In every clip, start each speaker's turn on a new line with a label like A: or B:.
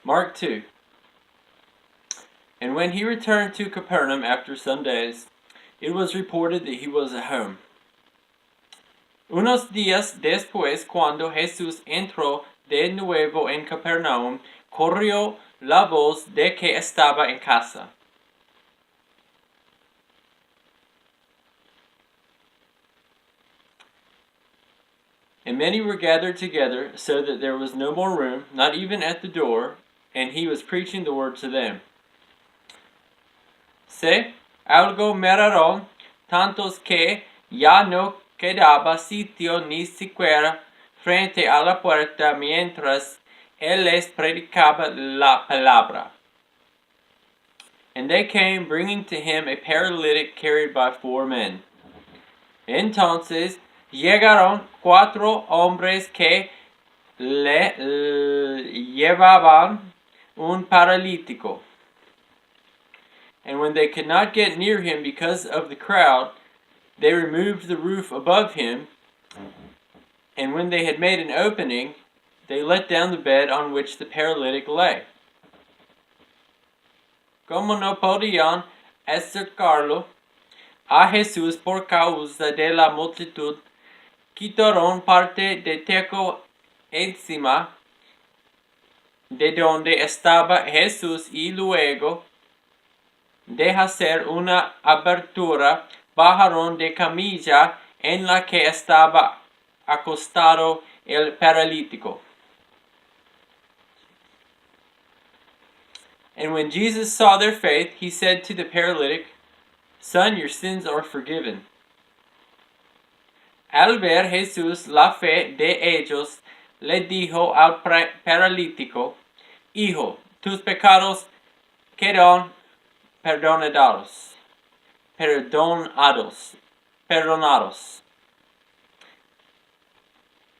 A: Mark 2. And when he returned to Capernaum after some days, it was reported that he was at home. Unos días después, cuando Jesús entró de nuevo en Capernaum, corrió la voz de que estaba en casa. And many were gathered together, so that there was no more room, not even at the door, and he was preaching the word to them. Se algo miraron, tantos que ya no quedaba sitio ni siquiera frente a la puerta mientras él les predicaba la palabra. And they came, bringing to him a paralytic carried by 4 men. Entonces llegaron 4 hombres que le llevaban un paralítico. And when they could not get near him because of the crowd, they removed the roof above him, and when they had made an opening, they let down the bed on which the paralytic lay. Como no podían acercarlo a Jesús por causa de la multitud, quitaron parte de techo encima de donde estaba Jesús y luego de hacer una abertura, bajaron de camilla en la que estaba acostado el paralítico. And when Jesus saw their faith, he said to the paralytic, "Son, your sins are forgiven." Al ver Jesús la fe de ellos, le dijo al paralítico, "Hijo, tus pecados quedan perdonados.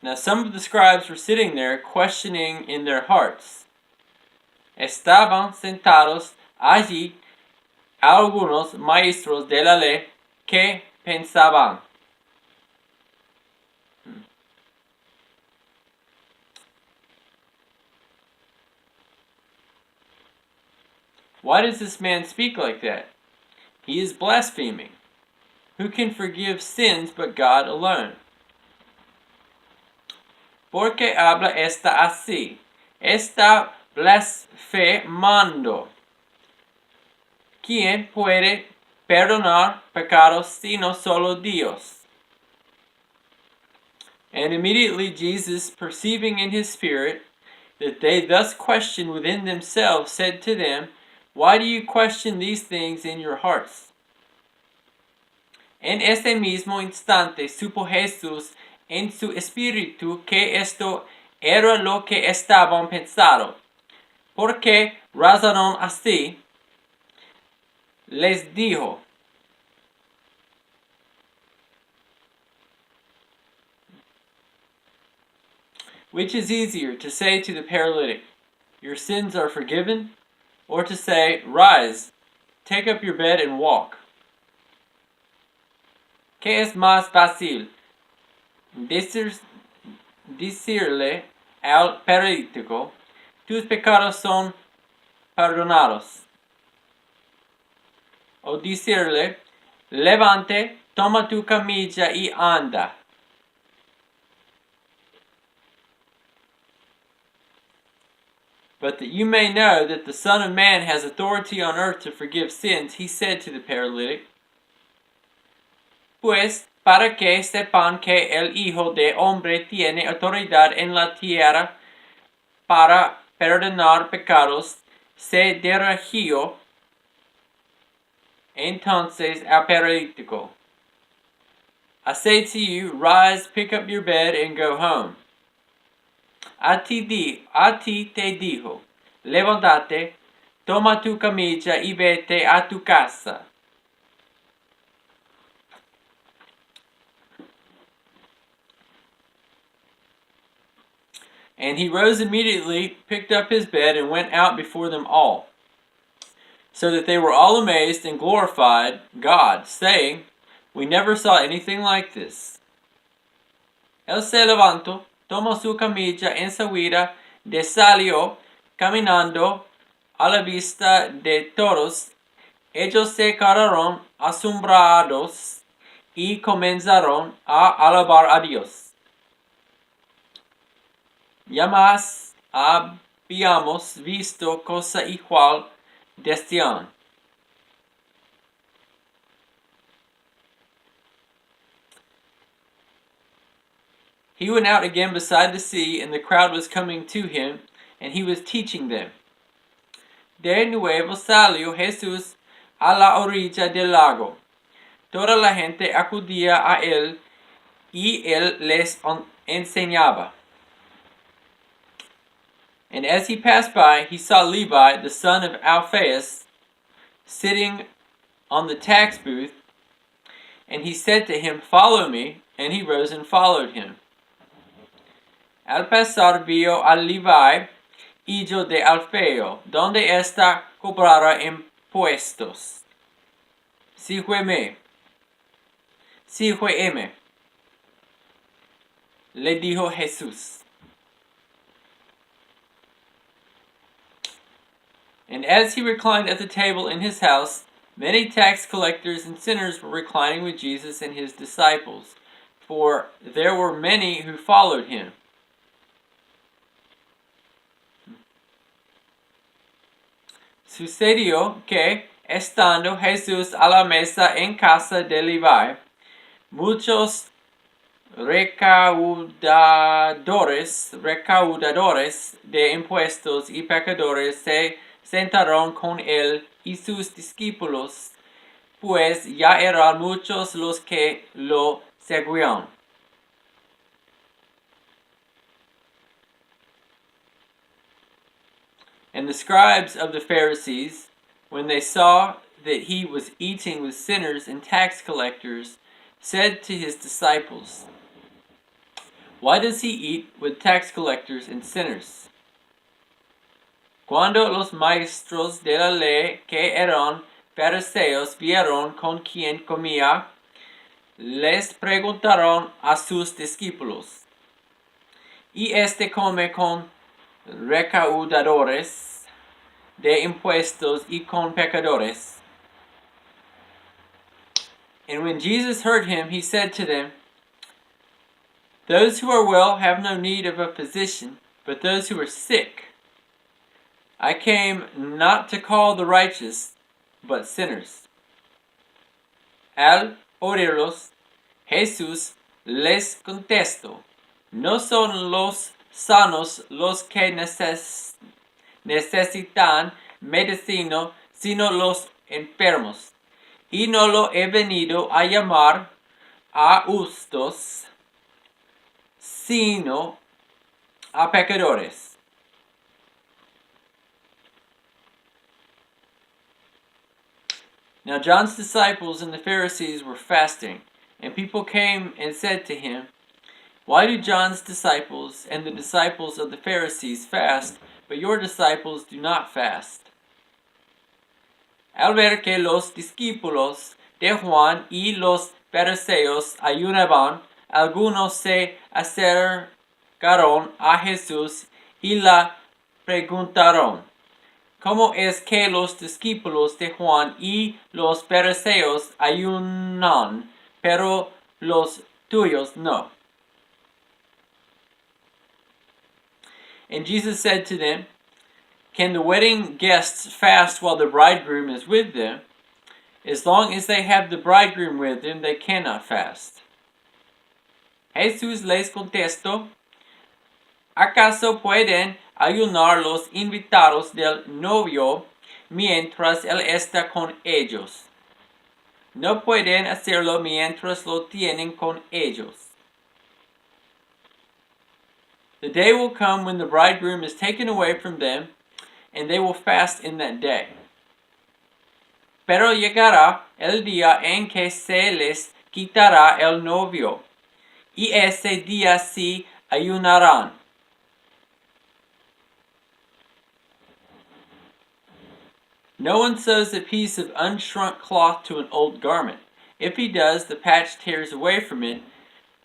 A: Now some of the scribes were sitting there, questioning in their hearts. Estaban sentados allí algunos maestros de la ley que pensaban. Why does this man speak like that? He is blaspheming. Who can forgive sins but God alone? Porque habla esta así. Está blasfemando. ¿Quién puede perdonar pecados sino solo Dios? And immediately Jesus, perceiving in his spirit that they thus questioned within themselves, said to them, "Why do you question these things in your hearts?" En ese mismo instante supo Jesús en su espíritu que esto era lo que estaban pensando. ¿Por qué razonaron así? Les dijo, which is easier, to say to the paralytic, "Your sins are forgiven," or to say, "Rise, take up your bed and walk"? ¿Qué es más fácil? Decirle al paralítico, "Tus pecados son perdonados." O decirle, "Levante, toma tu camilla y anda." But that you may know that the Son of Man has authority on earth to forgive sins, he said to the paralytic, "Pues para que sepan que el Hijo de Hombre tiene autoridad en la tierra para perdonar pecados", se dirigió entonces al paralítico. "I say to you, rise, pick up your bed, and go home." A ti te dijo, "Levántate, toma tu camilla y vete a tu casa." And he rose immediately, picked up his bed, and went out before them all, so that they were all amazed and glorified God, saying, "We never saw anything like this." Él se levantó, tomó su camilla enseguida, salió, caminando a la vista de todos, ellos se quedaron asombrados y comenzaron a alabar a Dios. Jamás habíamos visto cosa igual desde antes. He went out again beside the sea, and the crowd was coming to him, and he was teaching them. De nuevo salió Jesús a la orilla del lago. Toda la gente acudía a él, y él les enseñaba. And as he passed by, he saw Levi, the son of Alphaeus, sitting on the tax booth, and he said to him, "Follow me," and he rose and followed him. Al pasar vio a Levi, hijo de Alfeo, donde ésta cobrara impuestos. Sígueme, le dijo Jesús. And as he reclined at the table in his house, many tax collectors and sinners were reclining with Jesus and his disciples, for there were many who followed him. Sucedió que, estando Jesús a la mesa en casa de Levi, muchos recaudadores de impuestos y pecadores se sentaron con él y sus discípulos, pues ya eran muchos los que lo seguían. And the scribes of the Pharisees, when they saw that he was eating with sinners and tax collectors, said to his disciples, "Why does he eat with tax collectors and sinners?" Cuando los maestros de la ley que eran fariseos vieron con quién comía, les preguntaron a sus discípulos, ¿y este come con recaudadores de impuestos y con pecadores? And when Jesus heard him, he said to them, "Those who are well have no need of a physician, but those who are sick. I came not to call the righteous, but sinners." Al oírlos, Jesús les contestó, "No son los sanos los que necesitan medicina, sino los enfermos. Y no lo he venido a llamar a justos, sino a pecadores." Now John's disciples and the Pharisees were fasting, and people came and said to him, "Why do John's disciples and the disciples of the Pharisees fast, but your disciples do not fast?" Al ver que los discípulos de Juan y los fariseos ayunaban, algunos se acercaron a Jesús y le preguntaron, ¿cómo es que los discípulos de Juan y los fariseos ayunan, pero los tuyos no? And Jesus said to them, "Can the wedding guests fast while the bridegroom is with them? As long as they have the bridegroom with them, they cannot fast." Jesús les contestó, ¿acaso pueden ayunar los invitados del novio mientras él está con ellos? No pueden hacerlo mientras lo tienen con ellos. The day will come when the bridegroom is taken away from them, and they will fast in that day. Pero llegará el día en que se les quitará el novio, y ese día sí ayunarán. No one sews a piece of unshrunk cloth to an old garment. If he does, the patch tears away from it,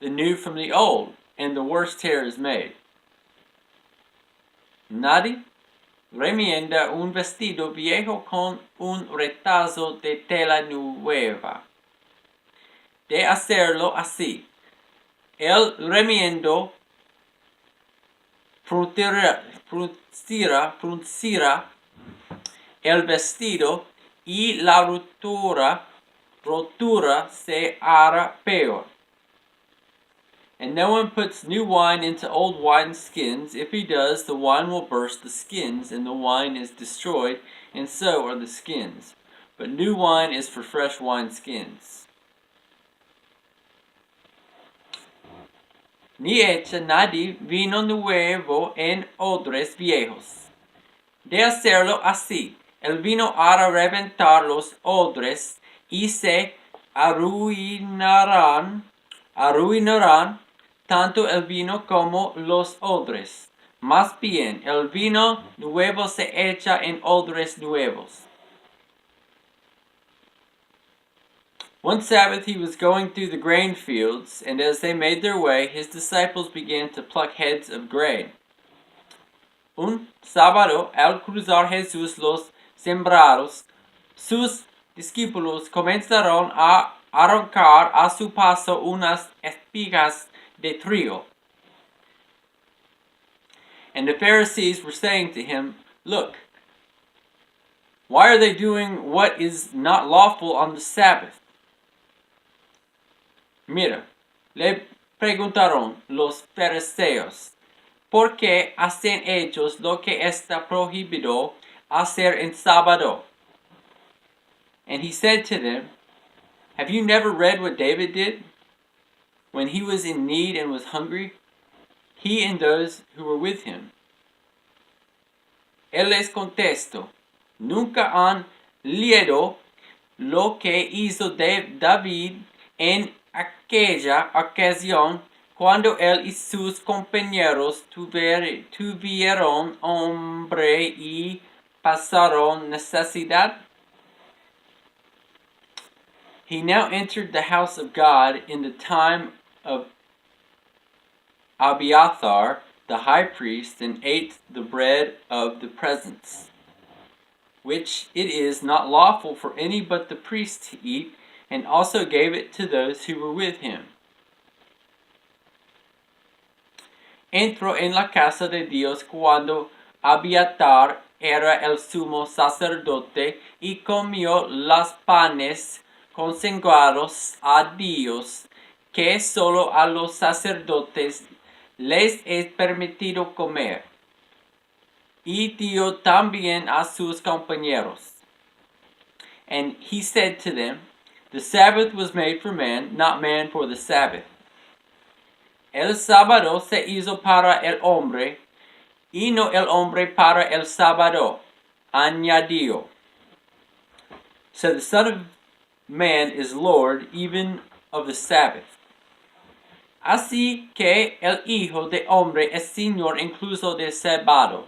A: the new from the old, and the worse tear is made. Nadie remienda un vestido viejo con un retazo de tela nueva. De hacerlo así, el remiendo fruncirá el vestido y la rotura se hará peor. And no one puts new wine into old wine skins. If he does, the wine will burst the skins, and the wine is destroyed, and so are the skins. But new wine is for fresh wine skins. Ni echa nadie vino nuevo en odres viejos. De hacerlo así, el vino hará reventar los odres y se arruinarán tanto el vino como los odres. Más bien, el vino nuevo se echa en odres nuevos. One Sabbath he was going through the grain fields, and as they made their way, his disciples began to pluck heads of grain. Un sábado, al cruzar Jesús los sembrados, sus discípulos comenzaron a arrancar a su paso unas espigas de trigo. And the Pharisees were saying to him, "Look, why are they doing what is not lawful on the Sabbath?" Mira, le preguntaron los fariseos, ¿por qué hacen ellos lo que está prohibido hacer en sábado? And he said to them, "Have you never read what David did when he was in need and was hungry, he and those who were with him?" Él les contestó, ¿nunca han leído lo que hizo David en aquella ocasión cuando él y sus compañeros tuvieron hambre y pasaron necesidad? He now entered the house of God in the time of Abiathar, the high priest, and ate the bread of the presence, which it is not lawful for any but the priest to eat, and also gave it to those who were with him. Entró en la casa de Dios cuando Abiathar era el sumo sacerdote y comió los panes consagrados a Dios, que solo a los sacerdotes les es permitido comer, y dio también a sus compañeros. And he said to them, "The Sabbath was made for man, not man for the Sabbath. El sábado se hizo para el hombre, y no el hombre para el sábado", añadió. So the Son of Man is Lord even of the Sabbath. Así que el Hijo de Hombre es Señor incluso del sábado.